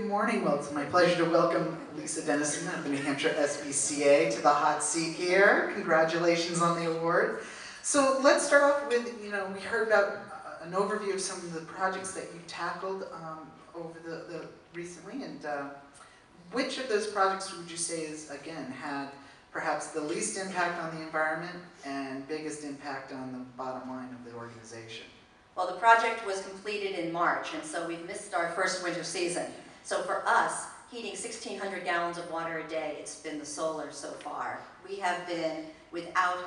morning. Well, it's my pleasure to welcome Lisa Dennison of the New Hampshire SPCA to the hot seat here. Congratulations on the award. So let's start off with, we heard about an overview of some of the projects that you've tackled over the recently, and which of those projects would you say is, again, had perhaps the least impact on the environment and biggest impact on the bottom line of the organization? Well, the project was completed in March, and so we've missed our first winter season. So for us, heating 1,600 gallons of water a day, it's been the solar so far. We have been without,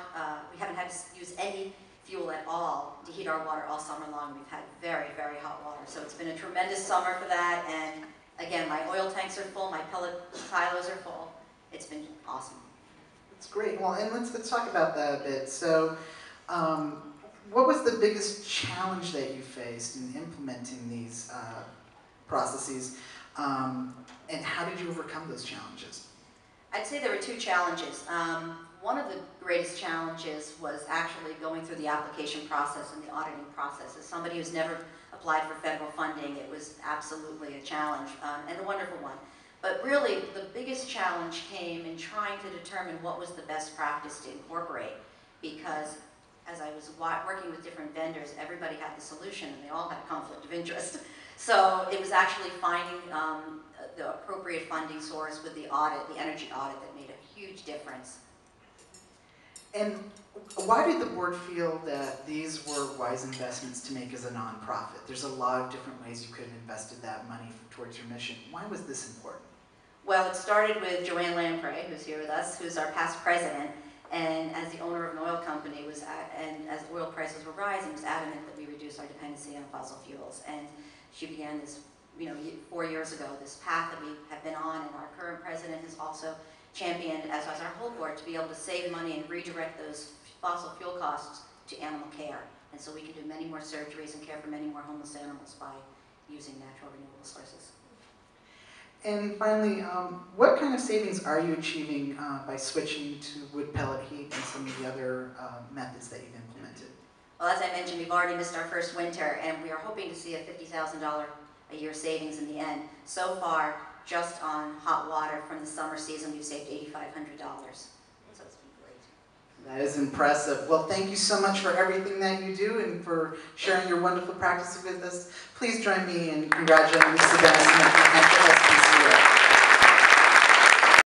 we haven't had to use any fuel at all to heat our water all summer long. We've had very, very hot water. So it's been a tremendous summer for that, and again, my oil tanks are full, my pellet silos are full. It's been awesome. That's great. Well, and let's talk about that a bit. So, what was the biggest challenge that you faced in implementing these processes, and how did you overcome those challenges? I'd say there were two challenges. One of the greatest challenges was actually going through the application process and the auditing process. As somebody who's never applied for federal funding, it was absolutely a challenge, and a wonderful one. But really, the biggest challenge came in trying to determine what was the best practice to incorporate, because as I was working with different vendors, everybody had the solution and they all had a conflict of interest. So it was actually finding the appropriate funding source with the audit, the energy audit, that made a huge difference. And why did the board feel that these were wise investments to make as a nonprofit? There's a lot of different ways you could have invested that money towards your mission. Why was this important? Well, it started with Joanne Lamprey, who's here with us, who's our past president. And as the owner of an oil company, and as oil prices were rising, was adamant that we reduce our dependency on fossil fuels. And she began this, 4 years ago, this path that we have been on, and our current president has also championed, as has our whole board, to be able to save money and redirect those fossil fuel costs to animal care. And so we can do many more surgeries and care for many more homeless animals by using natural renewable sources. And finally, what kind of savings are you achieving by switching to wood pellet heat and some of the other methods that you've implemented? Well, as I mentioned, we've already missed our first winter, and we are hoping to see a $50,000 a year savings in the end. So far, just on hot water from the summer season, we've saved $8,500. So it's been great. That is impressive. Well, thank you so much for everything that you do and for sharing your wonderful practices with us. Please join me in congratulating Lisa Dennison.